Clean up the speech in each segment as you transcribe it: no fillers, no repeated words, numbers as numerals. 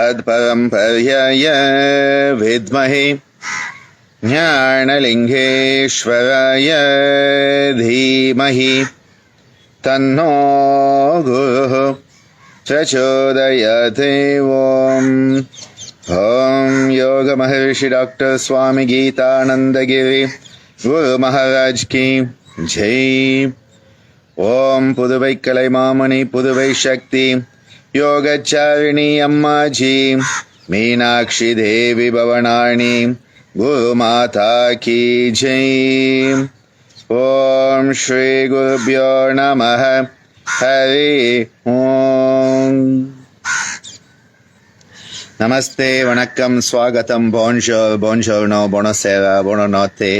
तत्परम्पर्यय विद्महे ज्ञानलिङ्गेश्वराय धीमहि तन्नो गुरुः प्रचोदयात्। ॐ योग महर्षि डॉक्टर स्वामी गीतानंद गिरी गुरु महाराज की जय। ओम पुदुवै कलैमामणि पुदुवै शक्ति योगचारिणी अम्मा जी मीनाक्षी देवी भवनानी गुरु माता की जय। ओम श्री गुरुभ्यो नमः। हरि ओम। नमस्ते, वणक्कम, स्वागतम, bonjour, buongiorno, buonasera, buonanotte,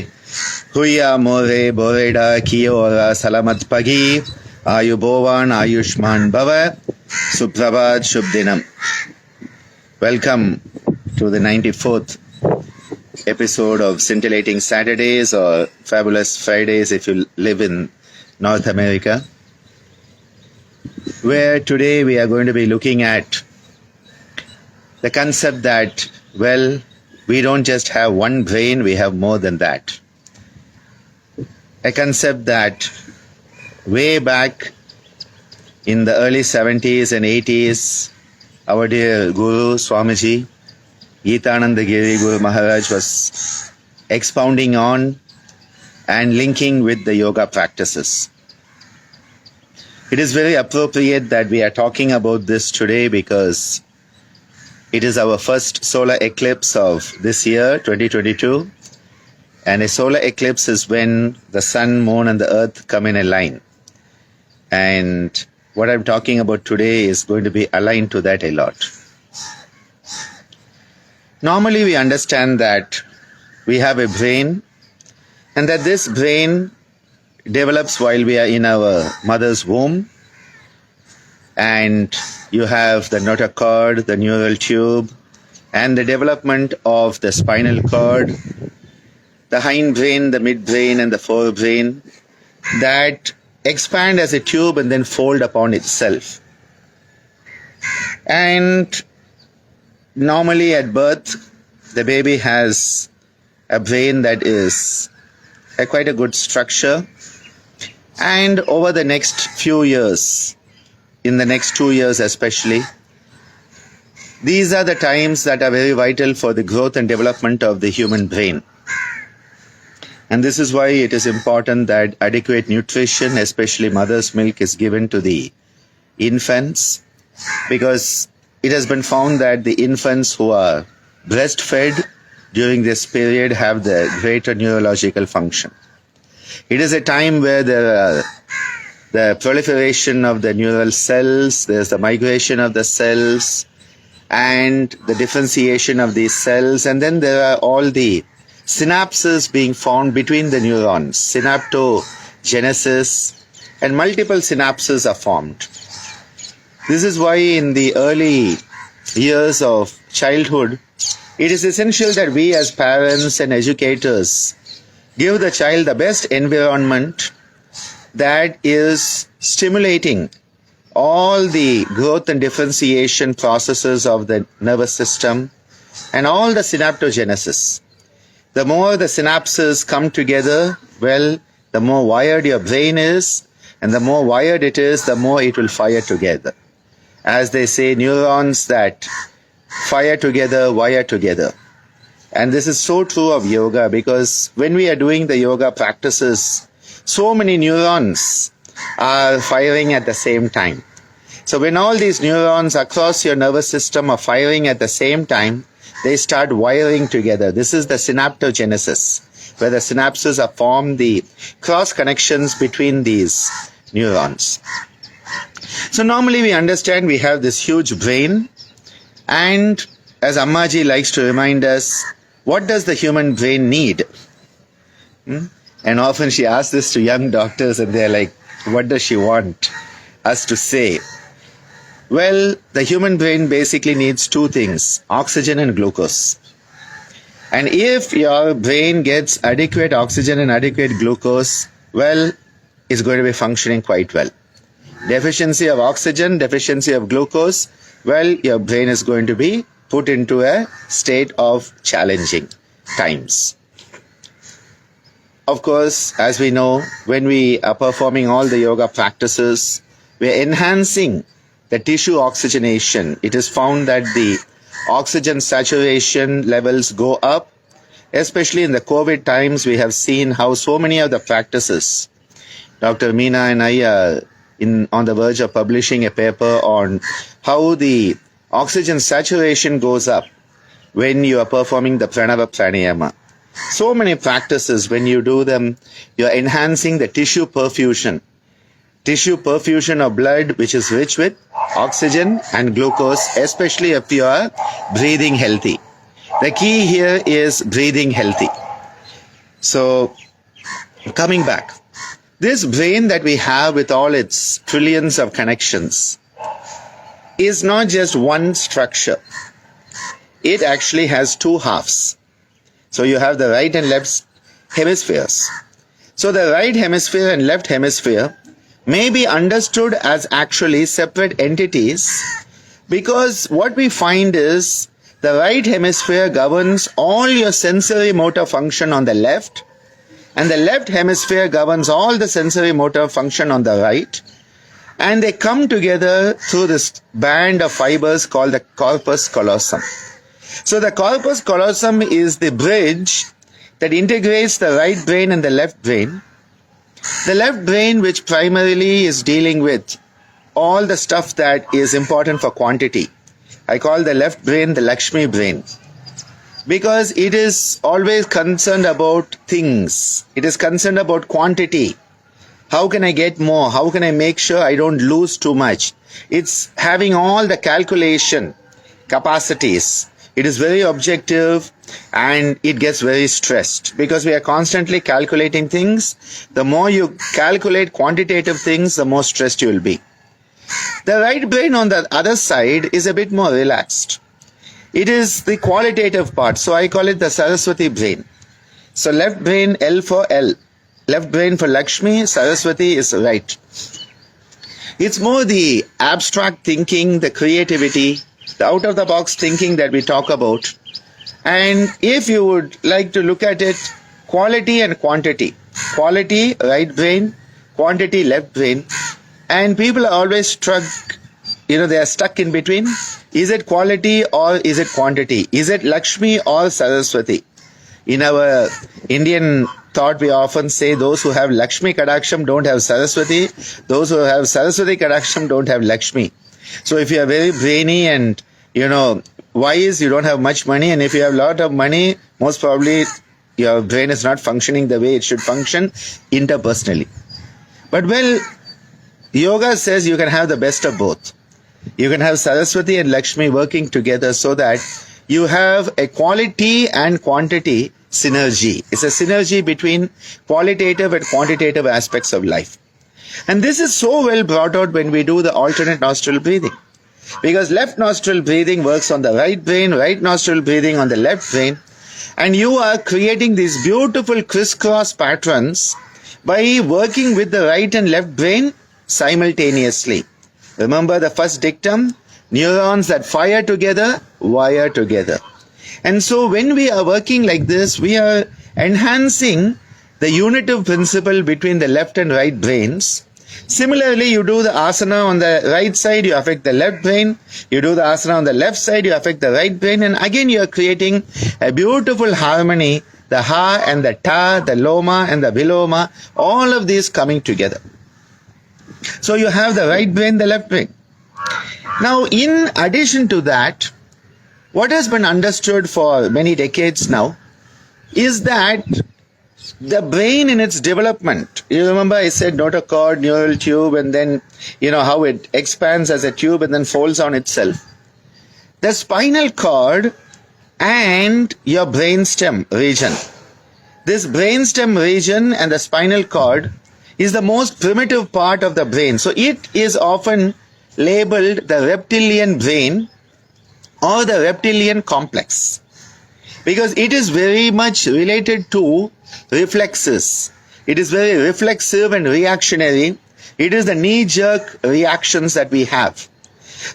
huya more, boreda, kiora, salamat pagi, ayubovan, ayushman bhava, suprabhat, shubdinam. Welcome to the 94th episode of Scintillating Saturdays, or Fabulous Fridays if you live in North America, where today we are going to be looking at the concept that, well, we don't just have one brain, we have more than that. A concept that way back in the early 70s and 80s, our dear Guru Swamiji, Gitananda Giri Guru Maharaj was expounding on and linking with the yoga practices. It is very appropriate that we are talking about this today because it is our first solar eclipse of this year, 2022. And a solar eclipse is when the sun, moon and the earth come in a line. And what I'm talking about today is going to be aligned to that a lot. Normally we understand that we have a brain and that this brain develops while we are in our mother's womb. And you have the notochord, the neural tube, and the development of the spinal cord, the hindbrain, the midbrain, and the forebrain that expand as a tube and then fold upon itself. And normally at birth, the baby has a brain that is quite a good structure. And over the next few years, in the next 2 years especially, these are the times that are very vital for the growth and development of the human brain. And this is why it is important that adequate nutrition, especially mother's milk, is given to the infants, because it has been found that the infants who are breastfed during this period have the greater neurological function. It is a time where there are the proliferation of the neural cells, there's the migration of the cells, and the differentiation of these cells, and then there are all the synapses being formed between the neurons, synaptogenesis, and multiple synapses are formed. This is why in the early years of childhood, it is essential that we as parents and educators give the child the best environment that is stimulating all the growth and differentiation processes of the nervous system and all the synaptogenesis. The more the synapses come together, well, the more wired your brain is, and the more wired it is, the more it will fire together. As they say, neurons that fire together, wire together. And this is so true of yoga, because when we are doing the yoga practices, so many neurons are firing at the same time. So when all these neurons across your nervous system are firing at the same time, they start wiring together. This is the synaptogenesis, where the synapses are formed, the cross connections between these neurons. So normally we understand we have this huge brain, and as Ammaji likes to remind us, what does the human brain need? And often she asks this to young doctors and they're like, what does she want us to say? Well, the human brain basically needs two things, oxygen and glucose. And if your brain gets adequate oxygen and adequate glucose, well, it's going to be functioning quite well. Deficiency of oxygen, deficiency of glucose, well, your brain is going to be put into a state of challenging times. Of course, as we know, when we are performing all the yoga practices, we are enhancing the tissue oxygenation. It is found that the oxygen saturation levels go up. Especially in the COVID times, we have seen how so many of the practices, Dr. Meena and I are on the verge of publishing a paper on how the oxygen saturation goes up when you are performing the pranava pranayama. So many practices, when you do them, you are enhancing the tissue perfusion of blood, which is rich with oxygen and glucose, especially if you are breathing healthy. The key here is breathing healthy. So, coming back, this brain that we have with all its trillions of connections is not just one structure. It actually has two halves. So you have the right and left hemispheres. So the right hemisphere and left hemisphere may be understood as actually separate entities, because what we find is the right hemisphere governs all your sensory motor function on the left, and the left hemisphere governs all the sensory motor function on the right, and they come together through this band of fibers called the corpus callosum. So the corpus callosum is the bridge that integrates the right brain and the left brain. The left brain, which primarily is dealing with all the stuff that is important for quantity. I call the left brain the Lakshmi brain, because it is always concerned about things. It is concerned about quantity. How can I get more? How can I make sure I don't lose too much? It's having all the calculation capacities. It is very objective and it gets very stressed because we are constantly calculating things. The more you calculate quantitative things, the more stressed you will be. The right brain on the other side is a bit more relaxed. It is the qualitative part, so I call it the Saraswati brain. So left brain, L for L. Left brain for Lakshmi, Saraswati is right. It's more the abstract thinking, the creativity, the out-of-the-box thinking that we talk about. And if you would like to look at it, quality and quantity. Quality, right brain, quantity, left brain. And people are always struck, they are stuck in between. Is it quality or is it quantity? Is it Lakshmi or Saraswati? In our Indian thought, we often say those who have Lakshmi Kadaksham don't have Saraswati. Those who have Saraswati Kadaksham don't have Lakshmi. So if you are very brainy and, wise, you don't have much money. And if you have a lot of money, most probably your brain is not functioning the way it should function interpersonally. But yoga says you can have the best of both. You can have Saraswati and Lakshmi working together so that you have a quality and quantity synergy. It's a synergy between qualitative and quantitative aspects of life. And this is so well brought out when we do the alternate nostril breathing. Because left nostril breathing works on the right brain, right nostril breathing on the left brain. And you are creating these beautiful crisscross patterns by working with the right and left brain simultaneously. Remember the first dictum, neurons that fire together, wire together. And so when we are working like this, we are enhancing the unitive principle between the left and right brains. Similarly, you do the asana on the right side, you affect the left brain. You do the asana on the left side, you affect the right brain. And again, you are creating a beautiful harmony, the ha and the ta, the loma and the viloma, all of these coming together. So you have the right brain, the left brain. Now, in addition to that, what has been understood for many decades now is that the brain in its development, you remember I said notochord, neural tube, and then how it expands as a tube and then folds on itself. The spinal cord and your brainstem region. This brainstem region and the spinal cord is the most primitive part of the brain. So it is often labeled the reptilian brain or the reptilian complex, because it is very much related to reflexes. It is very reflexive and reactionary. It is the knee-jerk reactions that we have.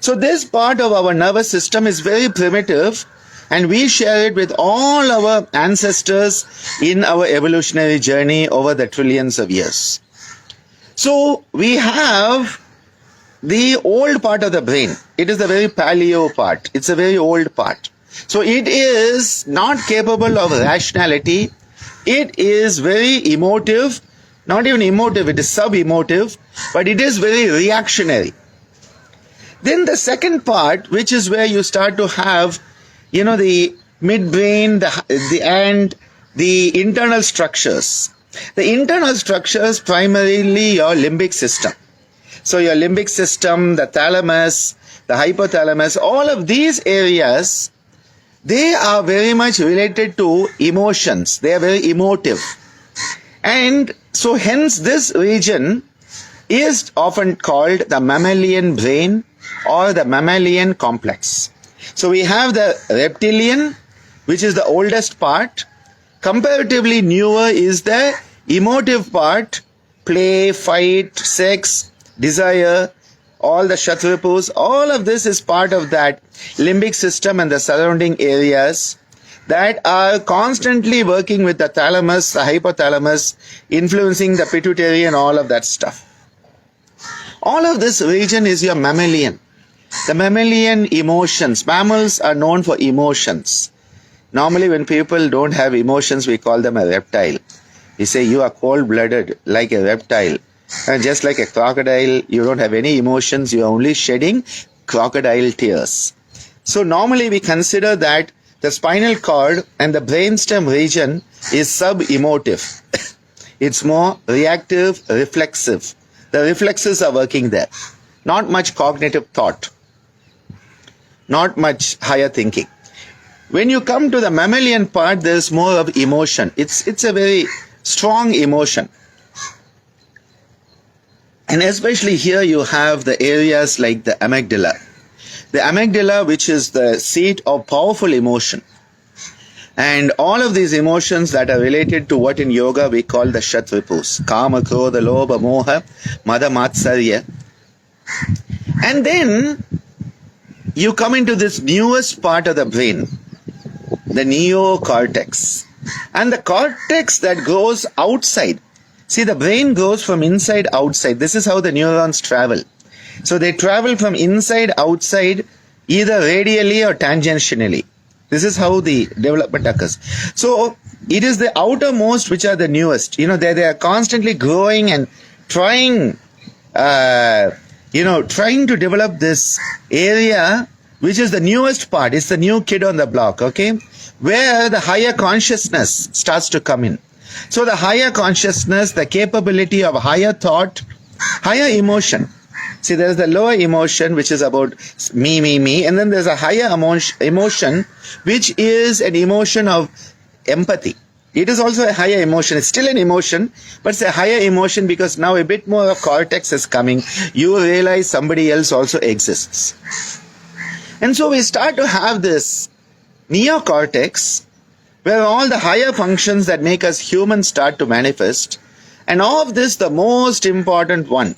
So this part of our nervous system is very primitive, and we share it with all our ancestors in our evolutionary journey over the trillions of years. So we have the old part of the brain. It is the very paleo part. It's a very old part. So it is not capable of rationality. It is very emotive. Not even emotive, it is sub-emotive, but it is very reactionary. Then the second part, which is where you start to have, the midbrain, and the internal structures. The internal structures primarily your limbic system. So your limbic system, the thalamus, the hypothalamus, all of these areas, they are very much related to emotions. They are very emotive. And so hence this region is often called the mammalian brain or the mammalian complex. So we have the reptilian, which is the oldest part. Comparatively newer is the emotive part, play, fight, sex, desire, all the shatrupus, all of this is part of that limbic system and the surrounding areas that are constantly working with the thalamus, the hypothalamus, influencing the pituitary and all of that stuff. All of this region is your mammalian. The mammalian emotions. Mammals are known for emotions. Normally when people don't have emotions, we call them a reptile. We say you are cold-blooded like a reptile. And just like a crocodile, you don't have any emotions, you are only shedding crocodile tears. So normally we consider that the spinal cord and the brainstem region is sub-emotive. It's more reactive, reflexive. The reflexes are working there. Not much cognitive thought. Not much higher thinking. When you come to the mammalian part, there is more of emotion. It's a very strong emotion. And especially here you have the areas like the amygdala. The amygdala, which is the seat of powerful emotion. And all of these emotions that are related to what in yoga we call the shatrupus. Kama, krodha, lobha, moha, mada, matsarya. And then you come into this newest part of the brain, the neocortex. And the cortex that goes outside. See, the brain goes from inside outside. This is how the neurons travel. So they travel from inside outside, either radially or tangentially. This is how the development occurs. So it is the outermost which are the newest. They are constantly growing and trying to develop this area, which is the newest part. It's the new kid on the block, okay? Where the higher consciousness starts to come in. So the higher consciousness, the capability of higher thought, higher emotion. See, there is the lower emotion, which is about me, and then there's a higher emotion, which is an emotion of empathy. It is also a higher emotion. It's still an emotion, but it's a higher emotion because now a bit more of cortex is coming. You realize somebody else also exists. And so we start to have this neocortex, where all the higher functions that make us human start to manifest. And of this, the most important one,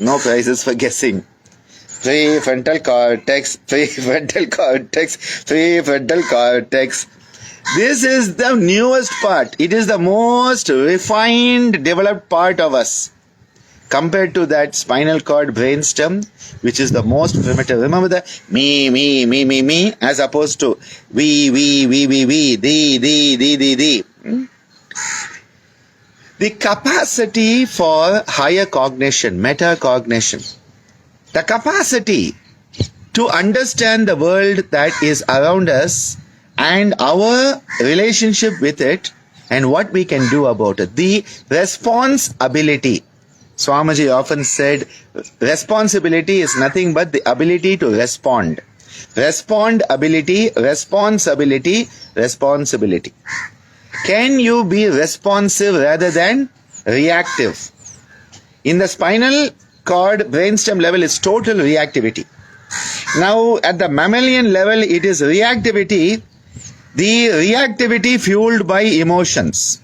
no prizes for guessing, prefrontal cortex, prefrontal cortex, prefrontal cortex. This is the newest part. It is the most refined, developed part of us. Compared to that spinal cord brainstem, which is the most primitive. Remember the me, as opposed to we, thee. The capacity for higher cognition, metacognition. The capacity to understand the world that is around us and our relationship with it and what we can do about it. The response ability. Swamiji often said, responsibility is nothing but the ability to respond. Respond ability, responsibility, responsibility. Can you be responsive rather than reactive? In the spinal cord brainstem level, it's total reactivity. Now, at the mammalian level, it is reactivity, the reactivity fueled by emotions.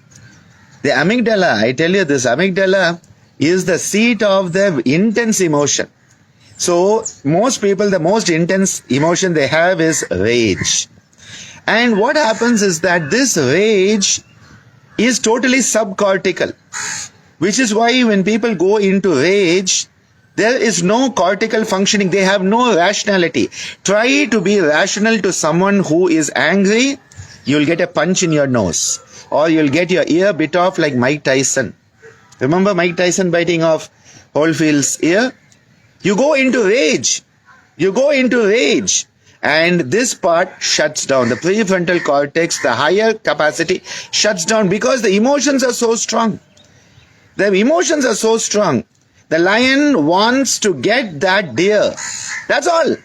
The amygdala, I tell you this, amygdala is the seat of the intense emotion. So most people, the most intense emotion they have is rage. And what happens is that this rage is totally subcortical, which is why when people go into rage, there is no cortical functioning. They have no rationality. Try to be rational to someone who is angry, you'll get a punch in your nose, or you'll get your ear bit off like Mike Tyson. Remember Mike Tyson biting off Holyfield's ear? You go into rage. You go into rage. And this part shuts down. The prefrontal cortex, the higher capacity, shuts down because the emotions are so strong. The emotions are so strong. The lion wants to get that deer. That's all.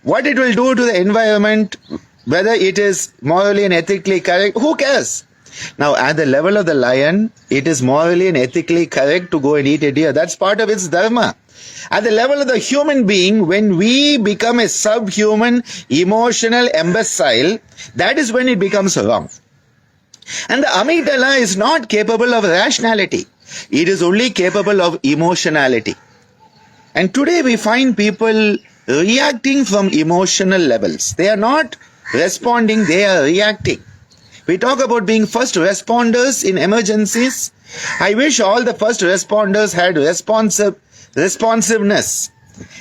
What it will do to the environment, whether it is morally and ethically correct, who cares? Now, at the level of the lion, it is morally and ethically correct to go and eat a deer. That's part of its dharma. At the level of the human being, when we become a subhuman, emotional imbecile, that is when it becomes wrong. And the amygdala is not capable of rationality. It is only capable of emotionality. And today we find people reacting from emotional levels. They are not responding, they are reacting. We talk about being first responders in emergencies. I wish all the first responders had responsiveness,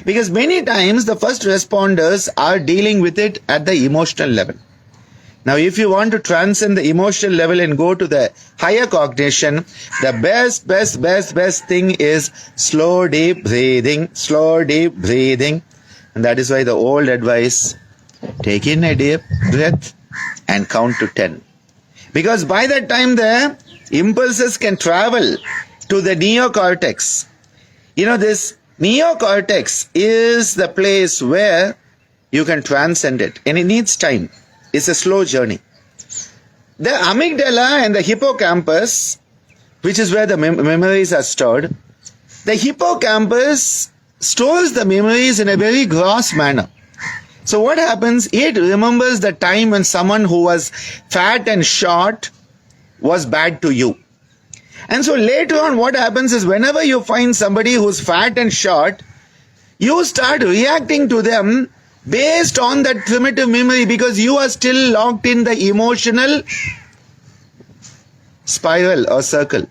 because many times the first responders are dealing with it at the emotional level. Now, if you want to transcend the emotional level and go to the higher cognition, the best thing is slow, deep breathing, And that is why the old advice, take in a deep breath and count to 10. Because by that time the impulses can travel to the neocortex. You know, this neocortex is the place where you can transcend it, and it needs time. It's a slow journey. The amygdala and the hippocampus, which is where the memories are stored, the hippocampus stores the memories in a very gross manner. So what happens? It remembers the time when someone who was fat and short was bad to you. And so later on what happens is, whenever you find somebody who's fat and short, you start reacting to them based on that primitive memory, because you are still locked in the emotional spiral or circle,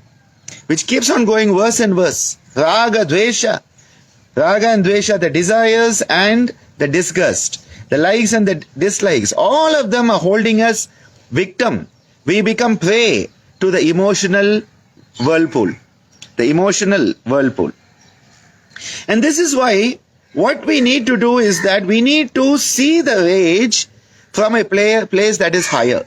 which keeps on going worse and worse. Raga and Dvesha, the desires and the disgust, the likes and the dislikes, all of them are holding us victim. We become prey to the emotional whirlpool. And this is why what we need to do is that we need to see the rage from a place that is higher.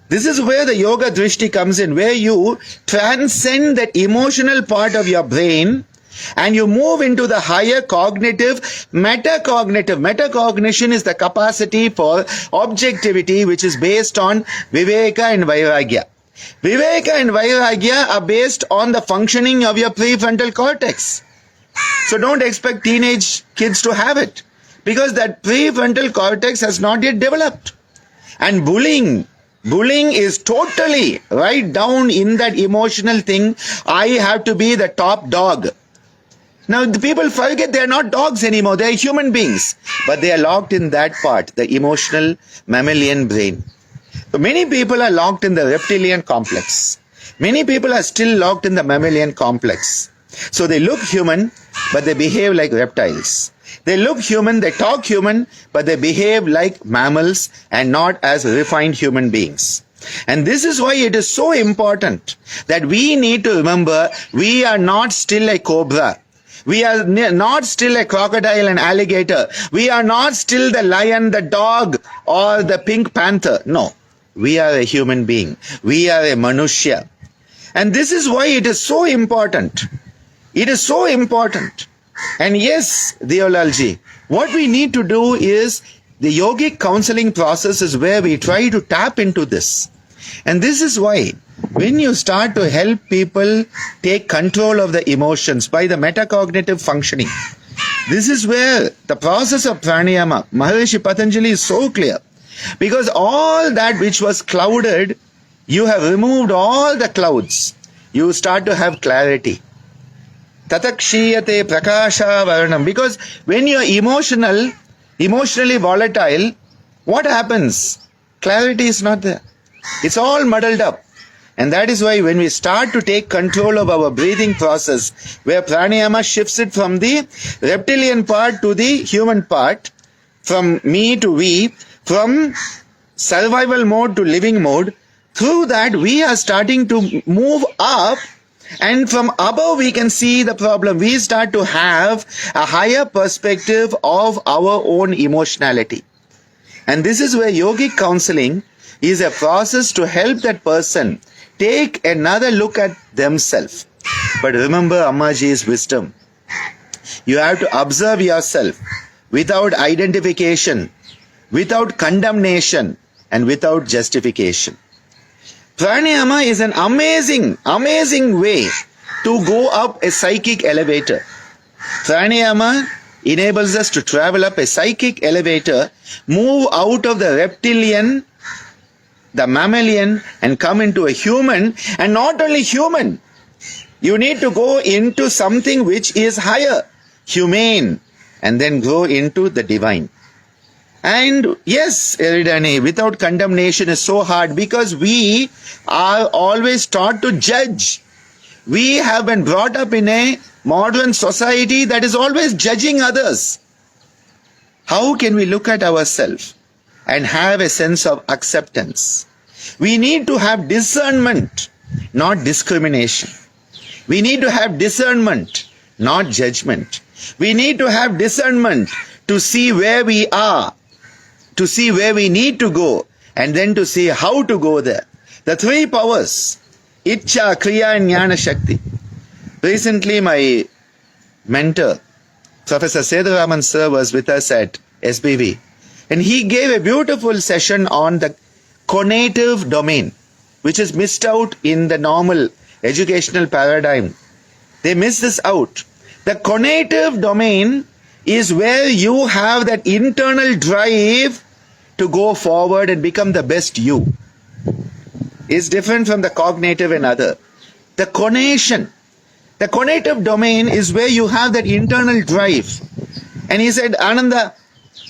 This is where the yoga drishti comes in, where you transcend that emotional part of your brain and you move into the higher cognitive, metacognitive. Metacognition is the capacity for objectivity, which is based on viveka and vairagya. Viveka and vairagya are based on the functioning of your prefrontal cortex. So don't expect teenage kids to have it, because that prefrontal cortex has not yet developed. And bullying is totally right down in that emotional thing. I have to be the top dog. Now the people forget they are not dogs anymore, they are human beings, but they are locked in that part, the emotional mammalian brain. So many people are locked in the reptilian complex. Many people are still locked in the mammalian complex. So they look human, but they behave like reptiles. They look human, they talk human, but they behave like mammals and not as refined human beings. And this is why it is so important that we need to remember we are not still a cobra. We are not still a crocodile and alligator. We are not still the lion, the dog, or the pink panther. No, we are a human being. We are a manushya. And this is why it is so important. It is so important. And yes, Deolalji, what we need to do is, the yogic counseling process is where we try to tap into this. And this is why when you start to help people take control of the emotions by the metacognitive functioning, this is where the process of pranayama, Maharishi Patanjali is so clear. Because all that which was clouded, you have removed all the clouds. You start to have clarity. Tatakshiyate prakasha varanam. Because when you're emotionally volatile, what happens? Clarity is not there. It's all muddled up. And that is why when we start to take control of our breathing process, where pranayama shifts it from the reptilian part to the human part, from me to we, from survival mode to living mode, through that we are starting to move up, and from above we can see the problem. We start to have a higher perspective of our own emotionality. And this is where yogic counseling is a process to help that person take another look at themselves. But remember Ammaji's wisdom. You have to observe yourself without identification, without condemnation, and without justification. Pranayama is an amazing way to go up a psychic elevator. Pranayama enables us to travel up a psychic elevator, move out of the reptilian, the mammalian, and come into a human. And not only human, you need to go into something which is higher, humane, and then go into the divine. And yes, Eridani, without condemnation is so hard, because we are always taught to judge. We have been brought up in a modern society that is always judging others. How can we look at ourselves and have a sense of acceptance? We need to have discernment, not discrimination. We need to have discernment, not judgment. We need to have discernment to see where we are, to see where we need to go, and then to see how to go there. The three powers, Ichcha, Kriya and Jnana Shakti. Recently my mentor, Professor Seduraman sir, was with us at SBV, and he gave a beautiful session on the Conative Domain, which is missed out in the normal educational paradigm. They miss this out. The Conative Domain is where you have that internal drive to go forward and become the best you. It's different from the cognitive and other. The conation, the conative domain is where you have that internal drive. And he said, Ananda,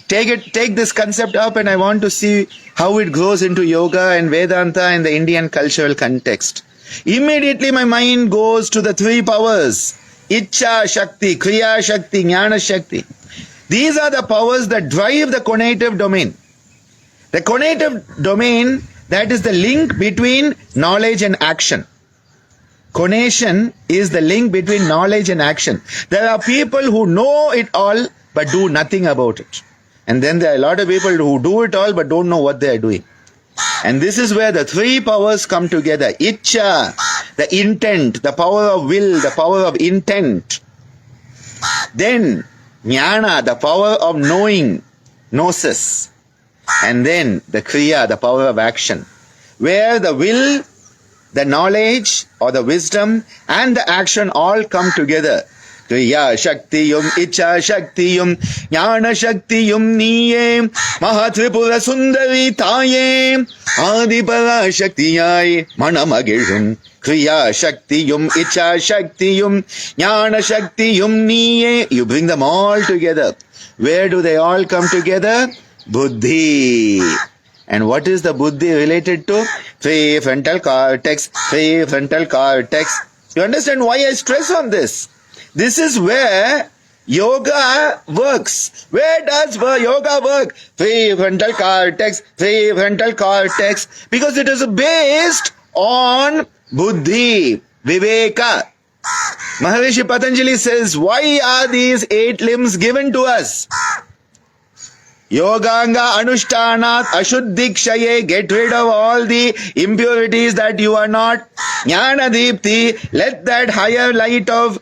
take this concept up, and I want to see how it grows into yoga and Vedanta and the Indian cultural context. Immediately my mind goes to the three powers, Ichcha Shakti, Kriya Shakti, Jnana Shakti. These are the powers that drive the conative domain. The conative domain, that is the link between knowledge and action. Conation is the link between knowledge and action. There are people who know it all but do nothing about it. And then there are a lot of people who do it all but don't know what they are doing. And this is where the three powers come together. Ichcha, the intent, the power of will, the power of intent. Then Jnana, the power of knowing, gnosis. And then the Kriya, the power of action. Where the will, the knowledge or the wisdom and the action all come together. Kriya Shaktiyum, Ichcha Shaktiyum, Jnana Shaktiyum Niye, Mahatripura Sundari Taye, Adipara Shaktiyai, Manamagirun. Kriya Shaktiyum, Ichcha Shaktiyum, Jnana Shaktiyum Niye. You bring them all together. Where do they all come together? Buddhi. And what is the buddhi related to? Prefrontal cortex, prefrontal cortex. You understand why I stress on this? This is where yoga works. Where does yoga work? Prefrontal cortex, prefrontal cortex. Because it is based on buddhi, viveka. Maharishi Patanjali says, why are these 8 limbs given to us? Yoganga Anushtanat Ashuddhikshaye, get rid of all the impurities that you are not. Jnana Deepti, let that higher light of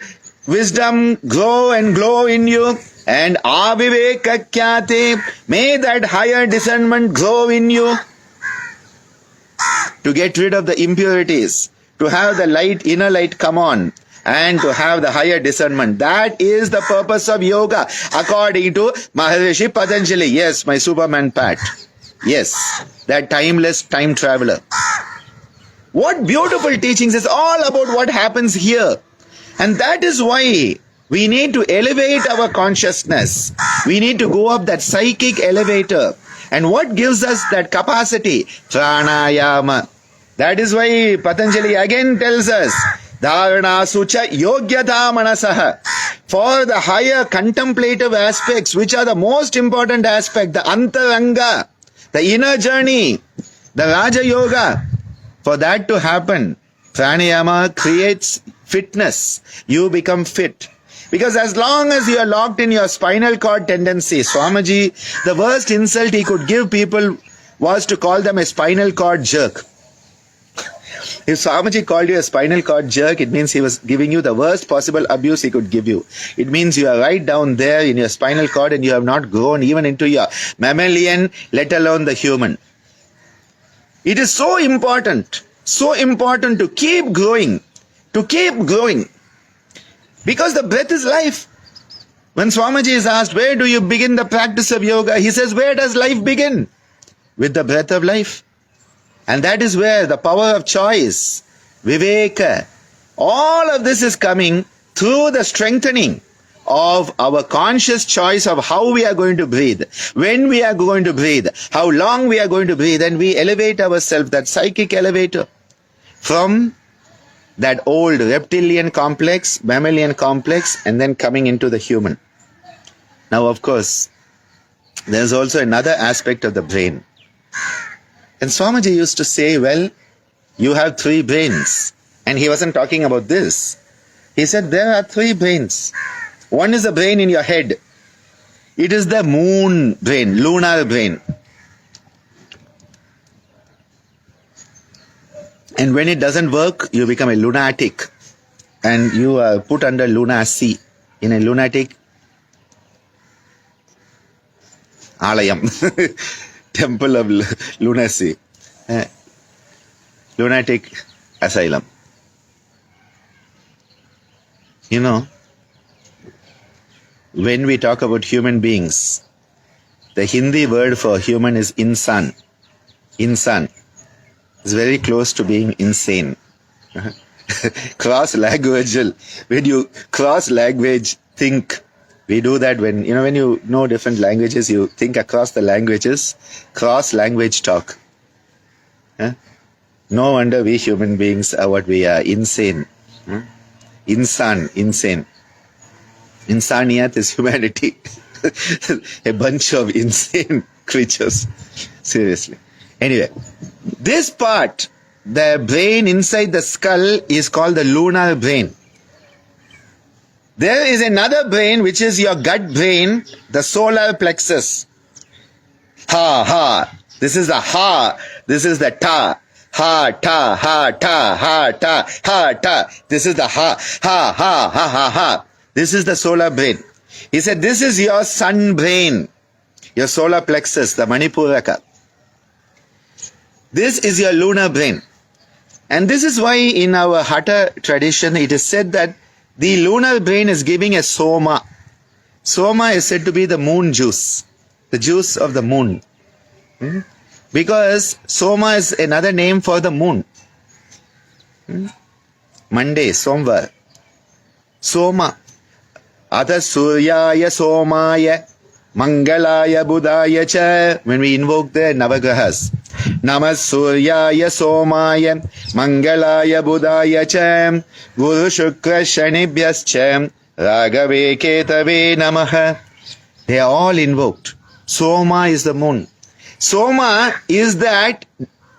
wisdom grow and glow in you. And Avivekakyate, may that higher discernment grow in you. To get rid of the impurities, to have the light, inner light come on, and to have the higher discernment. That is the purpose of yoga, according to Maharishi Patanjali. Yes, my Superman Pat. Yes, that timeless time traveler. What beautiful teachings. It's all about what happens here. And that is why we need to elevate our consciousness. We need to go up that psychic elevator. And what gives us that capacity? Pranayama. That is why Patanjali again tells us, Dharana sucha yogyata manasaha. For the higher contemplative aspects, which are the most important aspect, the antaranga, the inner journey, the Raja Yoga, for that to happen, pranayama creates fitness. You become fit. Because as long as you are locked in your spinal cord tendency, Swamiji, the worst insult he could give people was to call them a spinal cord jerk. If Swamiji called you a spinal cord jerk, it means he was giving you the worst possible abuse he could give you. It means you are right down there in your spinal cord and you have not grown even into your mammalian, let alone the human. It is so important to keep growing, because the breath is life. When Swamiji is asked, where do you begin the practice of yoga? He says, where does life begin? With the breath of life. And that is where the power of choice, viveka, all of this is coming through the strengthening of our conscious choice of how we are going to breathe, when we are going to breathe, how long we are going to breathe, and we elevate ourselves, that psychic elevator, from that old reptilian complex, mammalian complex, and then coming into the human. Now, of course, there's also another aspect of the brain. And Swamiji used to say, well, you have 3 brains. And he wasn't talking about this. He said, there are 3 brains. One is the brain in your head. It is the moon brain, lunar brain. And when it doesn't work, you become a lunatic. And you are put under lunacy, in a lunatic alayam. Temple of lunacy, lunatic asylum. You know, when we talk about human beings, the Hindi word for human is insan. Insan is very close to being insane. Cross-languageal. When you cross-language think, we do that when you know different languages, you think across the languages, cross-language talk. No wonder we human beings are what we are, insane. Insan, insane. Insaniyat is humanity. A bunch of insane creatures. Seriously. Anyway, this part, the brain inside the skull, is called the lunar brain. There is another brain which is your gut brain, the solar plexus. Ha, ha. This is the ha. This is the ta. Ha, ta, ha, ta, ha, ta, ha, ta. This is the ha. Ha, ha, ha, ha, ha. This is the solar brain. He said, this is your sun brain, your solar plexus, the Manipuraka. This is your lunar brain. And this is why in our Hatha tradition it is said that the lunar brain is giving a Soma. Soma is said to be the moon juice, the juice of the moon. Because Soma is another name for the moon. Monday, Somvar. Soma. Atha Suryaya Somaya Mangalaya Budaya Cha. When we invoke the Navagrahas. Namah Suryaya Somaya Mangalaya Budaya Cha Guru Shukra Shanibhyas Cha Ragave Ketave Namaha. They are all invoked. Soma is the moon. Soma is that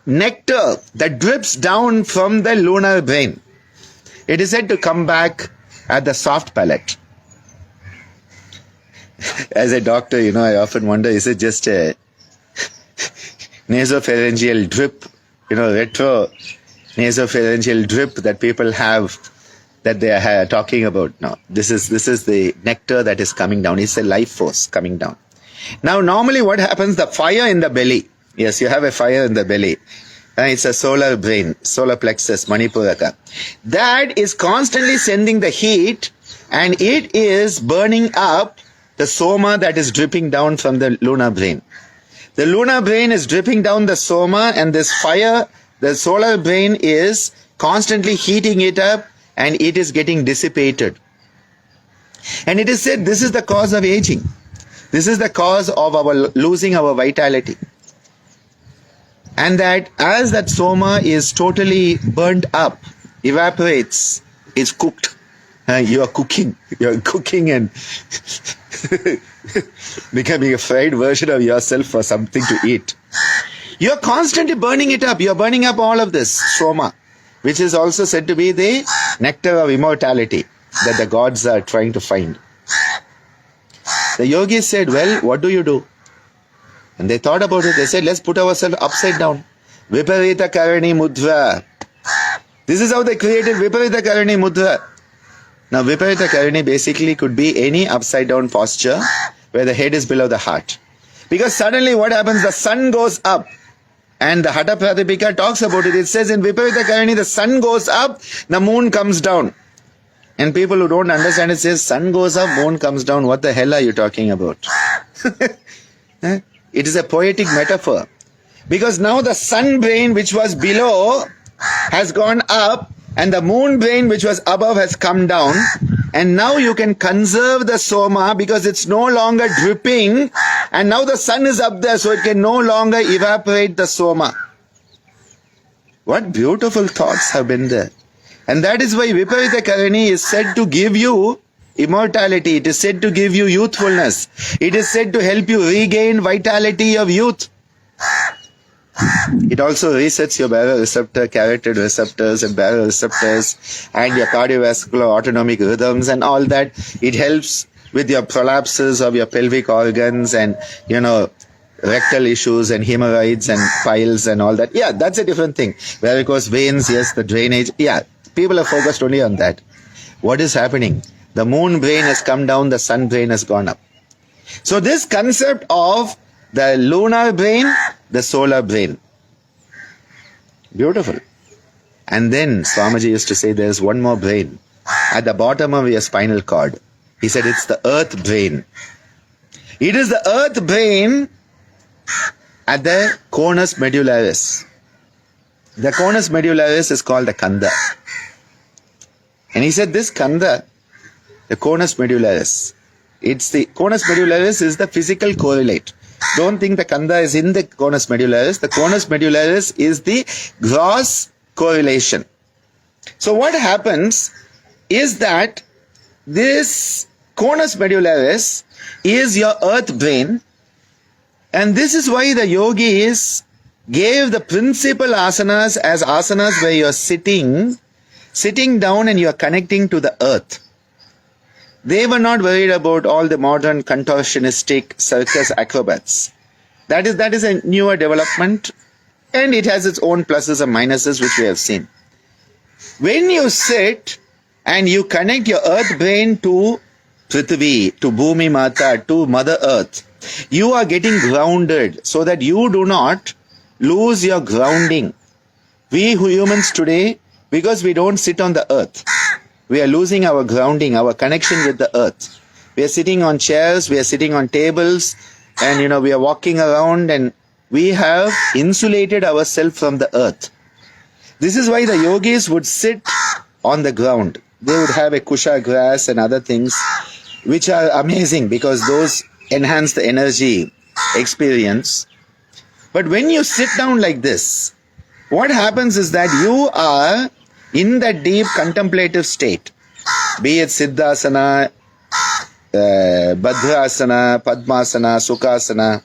nectar that drips down from the lunar brain. It is said to come back at the soft palate. As a doctor, I often wonder, is it just a nasopharyngeal drip, retro nasopharyngeal drip that people have, that they are talking about? No, this is the nectar that is coming down. It's a life force coming down. Now, normally what happens, the fire in the belly. Yes, you have a fire in the belly. It's a solar brain, solar plexus, Manipuraka. That is constantly sending the heat, and it is burning up the Soma that is dripping down from the lunar brain. The lunar brain is dripping down the Soma, and this fire, the solar brain, is constantly heating it up and it is getting dissipated. And it is said this is the cause of aging. This is the cause of our losing our vitality. And that as that Soma is totally burnt up, evaporates, is cooked. You are cooking and becoming a fried version of yourself for something to eat. You are constantly burning it up. You are burning up all of this Soma, which is also said to be the nectar of immortality that the gods are trying to find. The yogis said, well, what do you do? And they thought about it. They said, let's put ourselves upside down. Viparita Karani Mudra. This is how they created Viparita Karani Mudra. Now, Viparita Karani basically could be any upside down posture where the head is below the heart. Because suddenly what happens? The sun goes up. And the Hatha Pratipika talks about it. It says in Viparita Karani, the sun goes up, the moon comes down. And people who don't understand it says, sun goes up, moon comes down. What the hell are you talking about? It is a poetic metaphor. Because now the sun brain which was below has gone up, and the moon brain which was above has come down. And now you can conserve the Soma because it's no longer dripping, and now the sun is up there, so it can no longer evaporate the Soma. What beautiful thoughts have been there. And that is why Viparita Karani is said to give you immortality. It is said to give you youthfulness. It is said to help you regain vitality of youth. It also resets your baroreceptor, carotid receptors and baroreceptors and your cardiovascular autonomic rhythms and all that. It helps with your prolapses of your pelvic organs and, rectal issues and hemorrhoids and piles and all that. Yeah, that's a different thing. Varicose veins, yes, the drainage. Yeah, people are focused only on that. What is happening? The moon brain has come down, the sun brain has gone up. So this concept of the lunar brain, the solar brain. Beautiful. And then Swamiji used to say there's one more brain at the bottom of your spinal cord. He said it's the earth brain. It is the earth brain at the conus medullaris. The conus medullaris is called the Kanda. And he said this Kanda, the conus medullaris, the conus medullaris is the physical correlate. Don't think the Kanda is in the conus medullaris. The conus medullaris is the gross correlation. So what happens is that this conus medullaris is your earth brain, and this is why the yogis gave the principal asanas as asanas where you are sitting down and you are connecting to the earth. They were not worried about all the modern contortionistic circus acrobats. That is a newer development, and it has its own pluses and minuses which we have seen. When you sit and you connect your earth brain to Prithvi, to Bhumi Mata, to Mother Earth, you are getting grounded so that you do not lose your grounding. We humans today, because we don't sit on the earth, we are losing our grounding, our connection with the earth. We are sitting on chairs, we are sitting on tables, and we are walking around, and we have insulated ourselves from the earth. This is why the yogis would sit on the ground. They would have a kusha grass and other things which are amazing because those enhance the energy experience. But when you sit down like this, what happens is that you are in that deep contemplative state, be it Siddhasana, Bhadrasana, Padmasana, Sukhasana,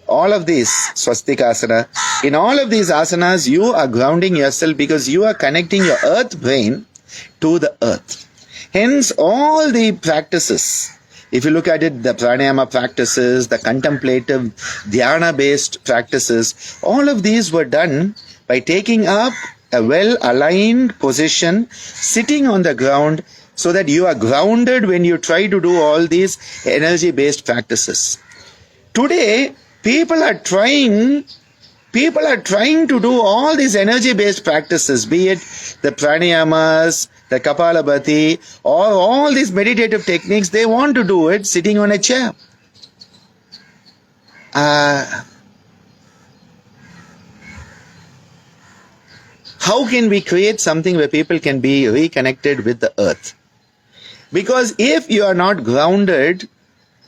all of these, Swastikasana, in all of these asanas, you are grounding yourself because you are connecting your earth brain to the earth. Hence, all the practices, if you look at it, the pranayama practices, the contemplative, dhyana-based practices, all of these were done by taking up a well-aligned position, sitting on the ground, so that you are grounded when you try to do all these energy-based practices. Today, people are trying to do all these energy-based practices, be it the pranayamas, the kapalabhati, or all these meditative techniques. They want to do it sitting on a chair. how can we create something where people can be reconnected with the earth? Because if you are not grounded,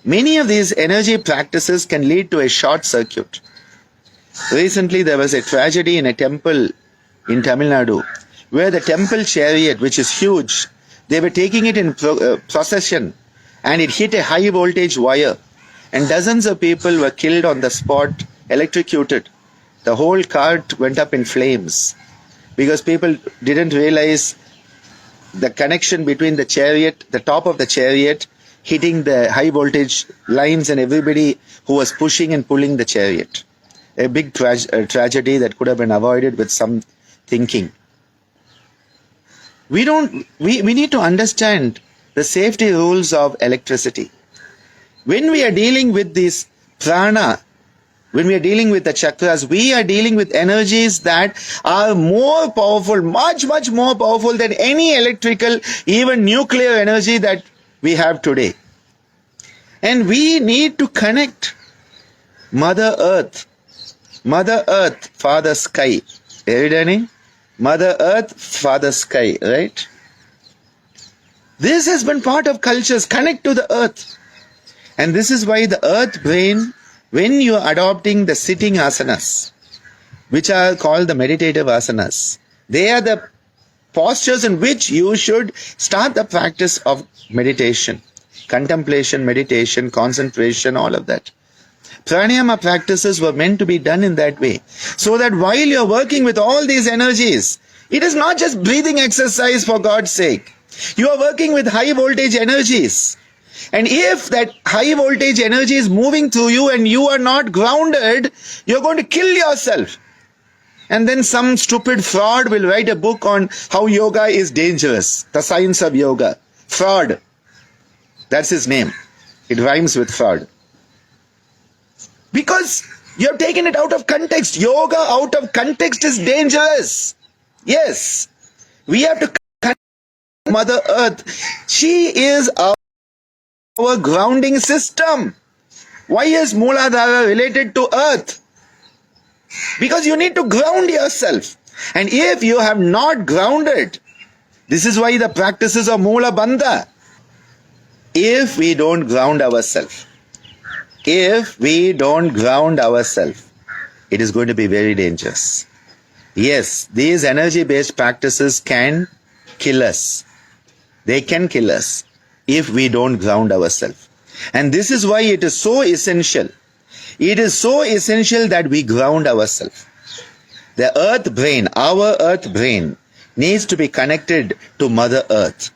many of these energy practices can lead to a short circuit. Recently, there was a tragedy in a temple in Tamil Nadu, where the temple chariot, which is huge, they were taking it in procession, and it hit a high voltage wire, and dozens of people were killed on the spot, electrocuted. The whole cart went up in flames because people didn't realize the connection between the chariot, the top of the chariot, hitting the high voltage lines, and everybody who was pushing and pulling the chariot. A big tragedy that could have been avoided with some thinking. We need to understand the safety rules of electricity. When we are dealing with this prana, when we are dealing with the chakras, we are dealing with energies that are more powerful, much, much more powerful than any electrical, even nuclear energy that we have today. And we need to connect Mother Earth, Father Sky. Everybody? Mother Earth, Father Sky, right? This has been part of cultures. Connect to the earth. And this is why the earth brain, when you are adopting the sitting asanas, which are called the meditative asanas, they are the postures in which you should start the practice of meditation, contemplation, meditation, concentration, all of that. Pranayama practices were meant to be done in that way, so that while you're working with all these energies, it is not just breathing exercise for God's sake. You are working with high voltage energies. And if that high voltage energy is moving through you and you are not grounded, you're going to kill yourself. And then some stupid fraud will write a book on how yoga is dangerous, the science of yoga. Fraud. That's his name. It rhymes with fraud. Because you have taken it out of context. Yoga out of context is dangerous. Yes. We have to connect Mother Earth. She is our grounding system. Why is Mooladhara related to earth? Because you need to ground yourself. And if you have not grounded, this is why the practices of Moola Bandha. If we don't ground ourselves, it is going to be very dangerous. Yes, these energy-based practices can kill us. They can kill us if we don't ground ourselves. And this is why it is so essential. It is so essential that we ground ourselves. The earth brain, our earth brain, needs to be connected to Mother Earth.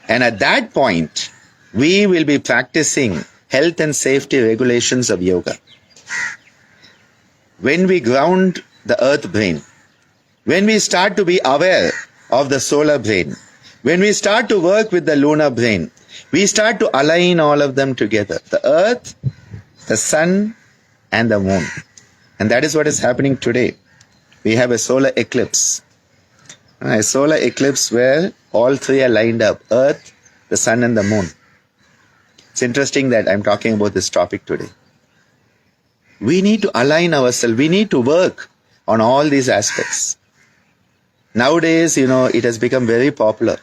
And at that point, we will be practicing health and safety regulations of yoga. When we ground the earth brain, when we start to be aware of the solar brain, when we start to work with the lunar brain, we start to align all of them together. The earth, the sun, and the moon. And that is what is happening today. We have a solar eclipse. A solar eclipse where all three are lined up. Earth, the sun, and the moon. It's interesting that I'm talking about this topic today. We need to align ourselves. We need to work on all these aspects. Nowadays, it has become very popular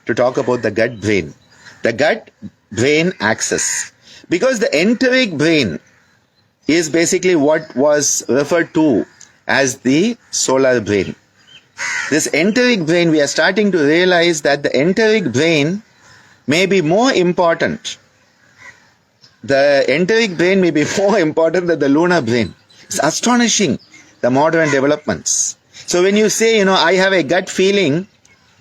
to talk about the gut brain. The gut-brain axis. Because the enteric brain is basically what was referred to as the solar brain. This enteric brain, we are starting to realize that the enteric brain may be more important. The enteric brain may be more important than the lunar brain. It's astonishing, the modern developments. So when you say, I have a gut feeling,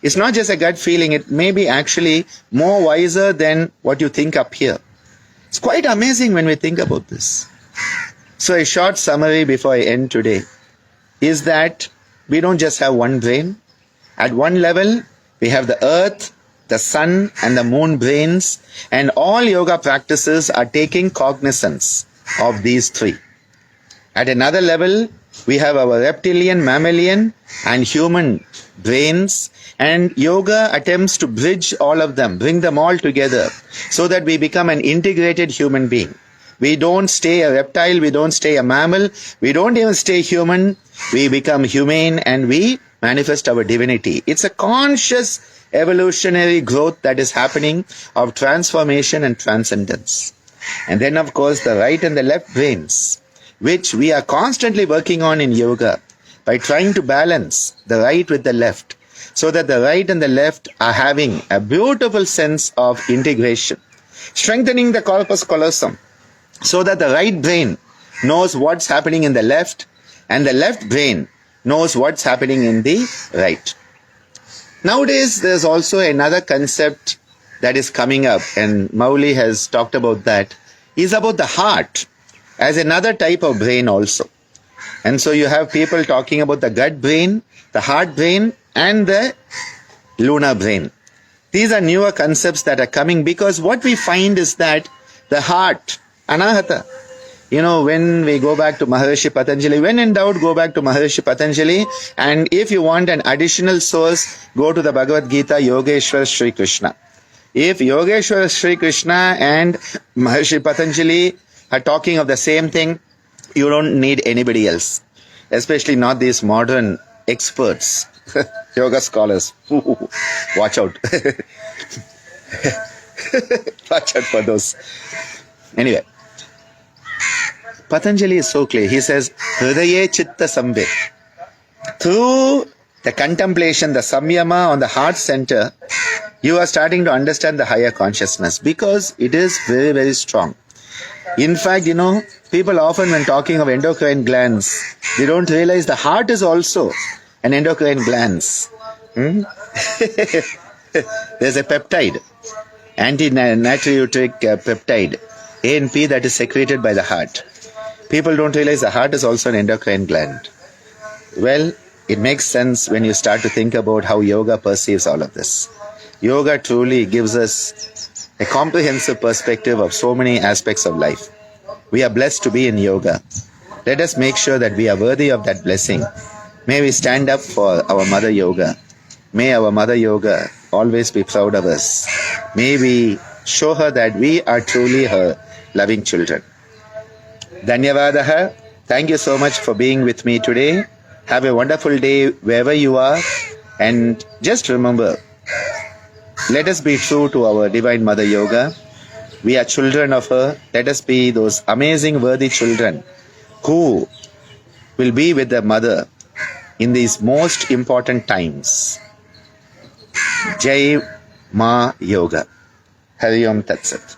it's not just a gut feeling, it may be actually more wiser than what you think up here. It's quite amazing when we think about this. So a short summary before I end today is that we don't just have one brain. At one level, we have the earth, the sun, and the moon brains, and all yoga practices are taking cognizance of these three. At another level, we have our reptilian, mammalian, and human brains, and yoga attempts to bridge all of them, bring them all together, so that we become an integrated human being. We don't stay a reptile, we don't stay a mammal, we don't even stay human, we become humane, and we manifest our divinity. It's a conscious evolutionary growth that is happening of transformation and transcendence. And then, of course, the right and the left brains, which we are constantly working on in yoga by trying to balance the right with the left, so that the right and the left are having a beautiful sense of integration, strengthening the corpus callosum, so that the right brain knows what's happening in the left and the left brain knows what's happening in the right. Nowadays, there's also another concept that is coming up, and Mauli has talked about that, is about the heart as another type of brain also. And so you have people talking about the gut brain, the heart brain, and the lunar brain. These are newer concepts that are coming, because what we find is that the heart, anahata, when we go back to Maharishi Patanjali, when in doubt, go back to Maharishi Patanjali. And if you want an additional source, go to the Bhagavad Gita, Yogeshwar Sri Krishna. If Yogeshwar Sri Krishna and Maharishi Patanjali are talking of the same thing, you don't need anybody else, especially not these modern experts, yoga scholars. Watch out. Watch out for those. Anyway, Patanjali is so clear. He says, Hridaye Chitta Samved. Through the contemplation, the samyama on the heart center, you are starting to understand the higher consciousness, because it is very, very strong. In fact, people often, when talking of endocrine glands, they don't realize the heart is also an endocrine glands. There's a peptide, anti-natriuretic peptide, ANP, that is secreted by the heart. People don't realize the heart is also an endocrine gland. Well, it makes sense when you start to think about how yoga perceives all of this. Yoga truly gives us a comprehensive perspective of so many aspects of life. We are blessed to be in yoga. Let us make sure that we are worthy of that blessing. May we stand up for our Mother Yoga. May our Mother Yoga always be proud of us. May we show her that we are truly her loving children. Dhanyavadaha. Thank you so much for being with me today. Have a wonderful day wherever you are. And just remember, let us be true to our Divine Mother Yoga. We are children of her. Let us be those amazing worthy children who will be with the Mother in these most important times. Jai Ma Yoga. Hari Om Tat Sat.